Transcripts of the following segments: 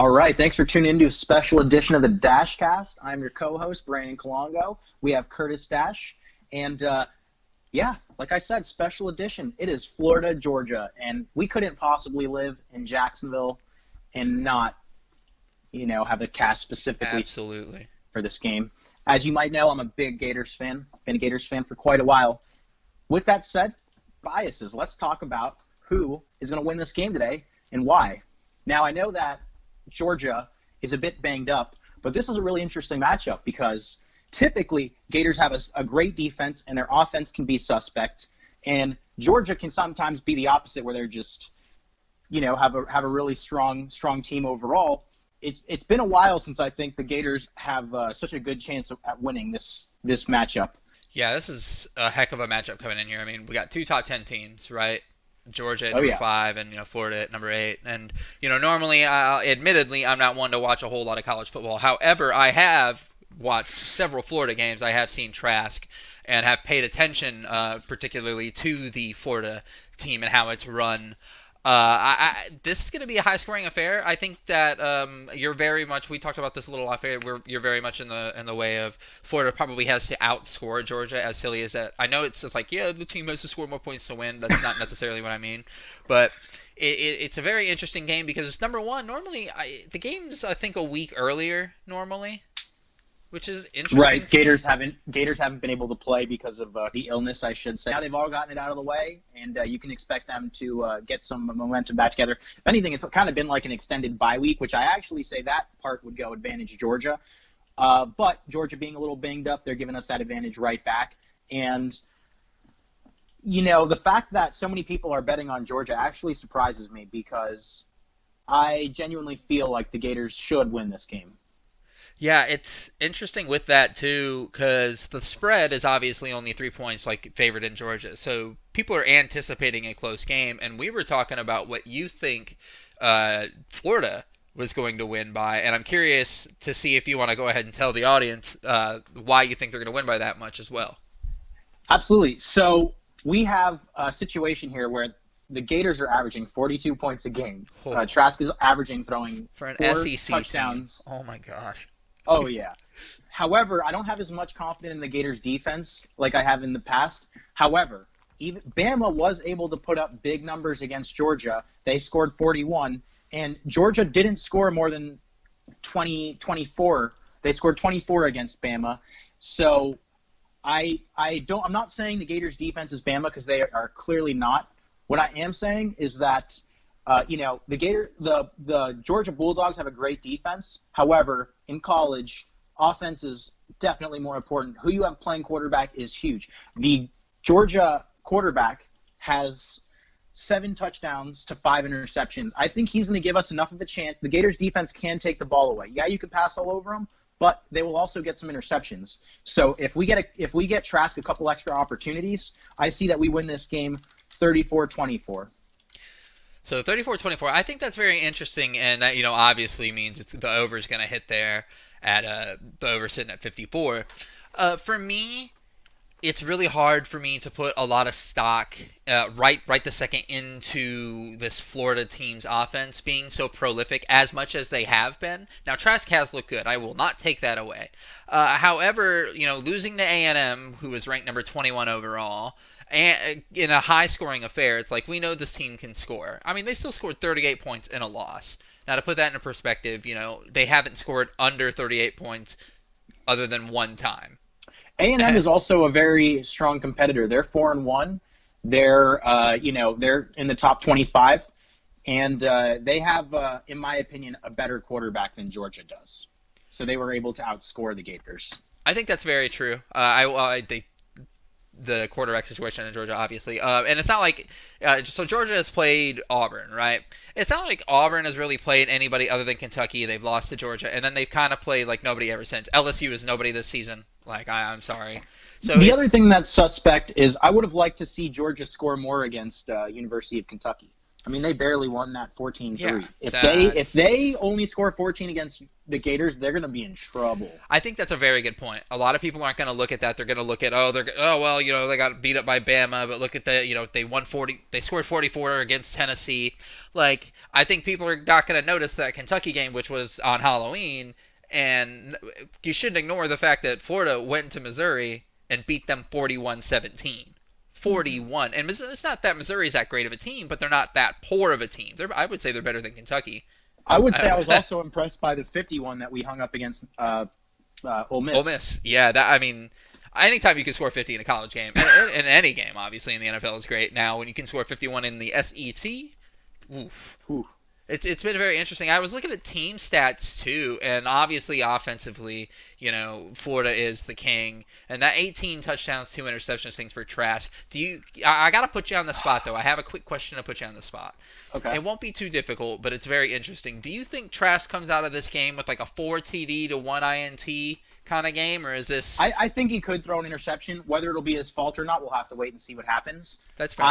All right, thanks for tuning into a special edition of the Dasch Cast. I'm your co-host, Brandon Colongo. We have Curtis Dasch, and like I said, special edition. It is Florida, Georgia, and we couldn't possibly live in Jacksonville and not, have a cast specifically Absolutely. for this game. As you might know, I'm a big Gators fan. Been a Gators fan for quite a while. With that said, biases. Let's talk about who is going to win this game today and why. Now, I know that Georgia is a bit banged up, but this is a really interesting matchup because typically Gators have a great defense and their offense can be suspect, and Georgia can sometimes be the opposite where they're just, have a really strong team overall. It's been a while since I think the Gators have such a good chance at winning this matchup. Yeah, this is a heck of a matchup coming in here. I mean, we got two top 10 teams, right? Georgia at number 5 and Florida at number 8. And normally, admittedly, I'm not one to watch a whole lot of college football. However, I have watched several Florida games. I have seen Trask and have paid attention, particularly to the Florida team and how it's run. This is going to be a high-scoring affair. I think that you're very much. We talked about this a little off air. You're very much in the way of Florida probably has to outscore Georgia. As silly as that, I know it's just like the team has to score more points to win. That's not necessarily what I mean, but it's a very interesting game because number one, normally the game's I think a week earlier normally. Which is interesting. Right, Gators haven't been able to play because of the illness, I should say. Now they've all gotten it out of the way, and you can expect them to get some momentum back together. If anything, it's kind of been like an extended bye week, which I actually say that part would go advantage Georgia. But Georgia being a little banged up, they're giving us that advantage right back. And, the fact that so many people are betting on Georgia actually surprises me because I genuinely feel like the Gators should win this game. Yeah, it's interesting with that too because the spread is obviously only 3 points favored in Georgia. So people are anticipating a close game, and we were talking about what you think Florida was going to win by, and I'm curious to see if you want to go ahead and tell the audience why you think they're going to win by that much as well. Absolutely. So we have a situation here where the Gators are averaging 42 points a game. Trask is averaging throwing for an 4 SEC touchdowns. Team. Oh my gosh. Oh, yeah. However, I don't have as much confidence in the Gators' defense like I have in the past. However, even Bama was able to put up big numbers against Georgia. They scored 41, and Georgia didn't score more than 24. They scored 24 against Bama. So I'm not saying the Gators' defense is Bama because they are clearly not. What I am saying is that the Georgia Bulldogs have a great defense. However, in college, offense is definitely more important. Who you have playing quarterback is huge. The Georgia quarterback has 7 touchdowns to 5 interceptions. I think he's going to give us enough of a chance. The Gators defense can take the ball away. Yeah, you can pass all over them, but they will also get some interceptions. So if we get Trask a couple extra opportunities, I see that we win this game 34-24. So 34-24, I think that's very interesting, and that obviously means the over is going to hit there at the over sitting at 54. For me, it's really hard for me to put a lot of stock right the second into this Florida team's offense being so prolific as much as they have been. Now Trask has looked good. I will not take that away. However, losing to A&M, who was ranked number 21 overall. And in a high-scoring affair, it's like we know this team can score. I mean, they still scored 38 points in a loss. Now, to put that into perspective, they haven't scored under 38 points other than one time. A&M is also a very strong competitor. They're 4-1. They're they're in the top 25, and they have, in my opinion, a better quarterback than Georgia does. So they were able to outscore the Gators. I think that's very true. The quarterback situation in Georgia, obviously. And it's not like so Georgia has played Auburn, right? It's not like Auburn has really played anybody other than Kentucky. They've lost to Georgia, and then they've kind of played like nobody ever since. LSU is nobody this season. I'm sorry. So the other thing that's suspect is I would have liked to see Georgia score more against University of Kentucky. I mean, they barely won that 14-3. Yeah, If they only score 14 against the Gators, they're going to be in trouble. I think that's a very good point. A lot of people aren't going to look at that. They're going to look at well, they got beat up by Bama, but look at they scored 44 against Tennessee. Like, I think people are not going to notice that Kentucky game, which was on Halloween, and you shouldn't ignore the fact that Florida went to Missouri and beat them 41-17. 41. And it's not that Missouri's that great of a team, but they're not that poor of a team. I would say they're better than Kentucky. I would say I was also impressed by the 51 that we hung up against Ole Miss. Ole Miss, yeah. Anytime you can score 50 in a college game, in any game, obviously in the NFL is great. Now, when you can score 51 in the SEC, oof. It's been very interesting. I was looking at team stats too, and obviously offensively, Florida is the king. And that 18 touchdowns, 2 interceptions things for Trask. I got to put you on the spot though. I have a quick question to put you on the spot. Okay. It won't be too difficult, but it's very interesting. Do you think Trask comes out of this game with like a 4 TD to 1 INT kind of game, or is this? I think he could throw an interception. Whether it'll be his fault or not, we'll have to wait and see what happens. That's fair.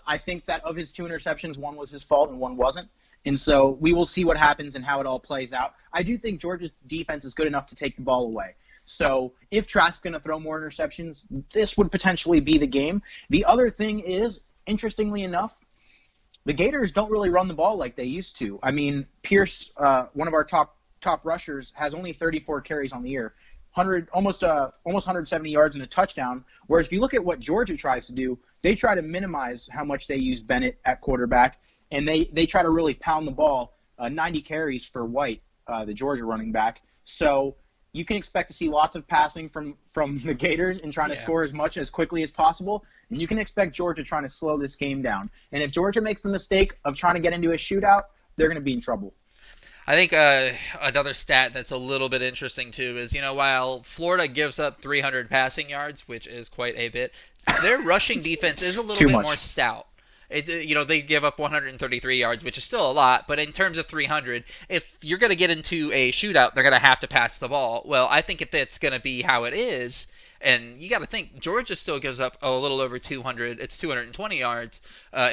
I think that of his 2 interceptions, 1 was his fault and 1 wasn't. And so we will see what happens and how it all plays out. I do think Georgia's defense is good enough to take the ball away. So if Trask's going to throw more interceptions, this would potentially be the game. The other thing is, interestingly enough, the Gators don't really run the ball like they used to. I mean, Pierce, one of our top rushers, has only 34 carries on the year, almost 170 yards and a touchdown. Whereas if you look at what Georgia tries to do, they try to minimize how much they use Bennett at quarterback. And they try to really pound the ball, 90 carries for White, the Georgia running back. So you can expect to see lots of passing from the Gators and trying to score as quickly as possible. And you can expect Georgia trying to slow this game down. And if Georgia makes the mistake of trying to get into a shootout, they're going to be in trouble. I think another stat that's a little bit interesting too is, while Florida gives up 300 passing yards, which is quite a bit, their rushing defense is a little bit more stout. They give up 133 yards, which is still a lot, but in terms of 300, if you're going to get into a shootout, they're going to have to pass the ball. Well, I think if that's going to be how it is, and you got to think, Georgia still gives up a little over 200, it's 220 yards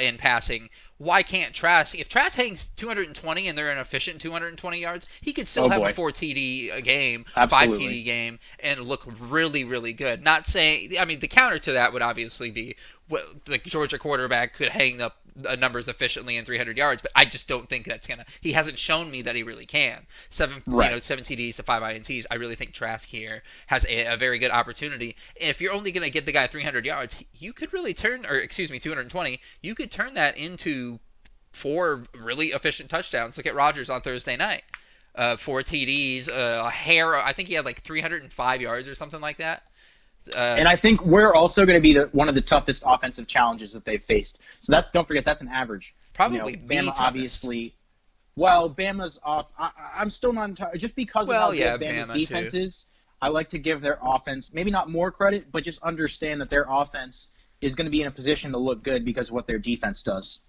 in passing. Why can't Trask? If Trask hangs 220 and they're an efficient 220 yards, he could still have a 4 TD game, Absolutely. 5 TD game, and look really, really good. Not saying, the counter to that would obviously be the Georgia quarterback could hang up numbers efficiently in 300 yards, but I just don't think that's he hasn't shown me that he really can. 7 TDs to 5 INTs. I really think Trask here has a very good opportunity. If you're only going to get the guy 300 yards, you could really 220, you could turn that into 4 really efficient touchdowns. Look at Rodgers on Thursday night. 4 TDs, I think he had like 305 yards or something like that. And I think we're also going to be one of the toughest offensive challenges that they've faced. So don't forget, that's an average. Probably Bama, obviously. Well, Bama's off. I'm still not entirely, just because of how good Bama's defense is. I like to give their offense maybe not more credit, but just understand that their offense is going to be in a position to look good because of what their defense does.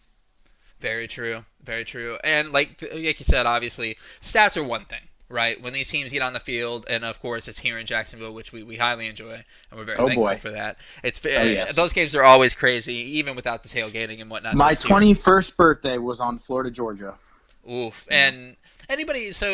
Very true. Very true. And like you said, obviously, stats are one thing, right? When these teams get on the field, and of course it's here in Jacksonville, which we highly enjoy, and we're very thankful for that. Those games are always crazy, even without the tailgating and whatnot. My 21st birthday was on Florida, Georgia. Oof. And anybody, so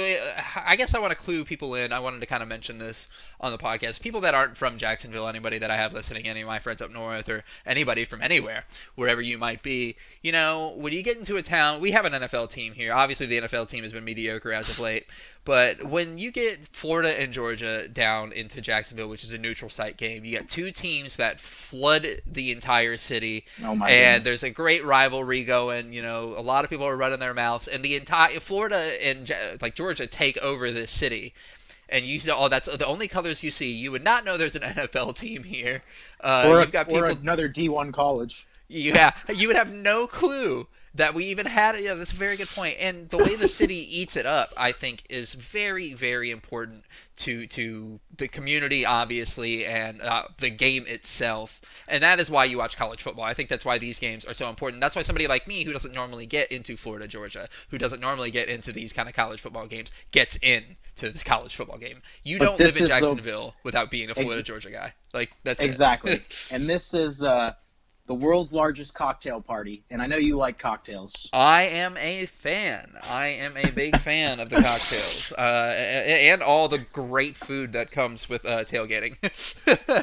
I guess I want to clue people in. I wanted to kind of mention this on the podcast. People that aren't from Jacksonville, anybody that I have listening, any of my friends up north, or anybody from anywhere, wherever you might be, when you get into a town, we have an NFL team here. Obviously, the NFL team has been mediocre as of late. But when you get Florida and Georgia down into Jacksonville, which is a neutral site game, you got 2 teams that flood the entire city. Oh my and goodness. There's a great rivalry going. A lot of people are running their mouths, and the entire Florida and Georgia take over this city. And that's the only colors you see. You would not know there's an NFL team here. Or another D1 college. Yeah, you would have no clue that we even had. Yeah, that's a very good point. And the way the city eats it up, I think, is very, very important to the community, obviously, and the game itself. And that is why you watch college football. I think that's why these games are so important. That's why somebody like me, who doesn't normally get into Florida, Georgia, who doesn't normally get into these kind of college football games, gets into the college football game. You don't live in Jacksonville without being a Florida, Georgia guy. That's exactly. it. And this is the world's largest cocktail party, and I know you like cocktails. I am a fan. I am a big fan of the cocktails, and all the great food that comes with tailgating.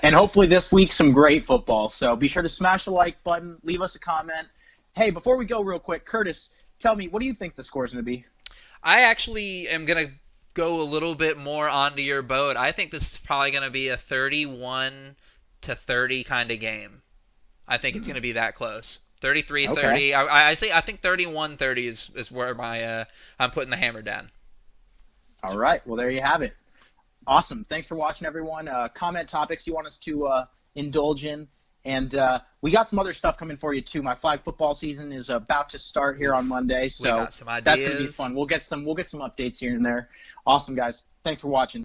And hopefully this week some great football. So be sure to smash the like button, leave us a comment. Hey, before we go real quick, Curtis, tell me, what do you think the score is going to be? I actually am going to go a little bit more onto your boat. I think this is probably going to be a 31-30 kind of game. I think it's going to be that close. 33-30. Okay. I think 31-30 is where I'm putting the hammer down. All right. Well, there you have it. Awesome. Thanks for watching, everyone. Comment topics you want us to indulge in. And we got some other stuff coming for you, too. My flag football season is about to start here on Monday, so we got some ideas. That's going to be fun. We'll get some updates here and there. Awesome, guys. Thanks for watching.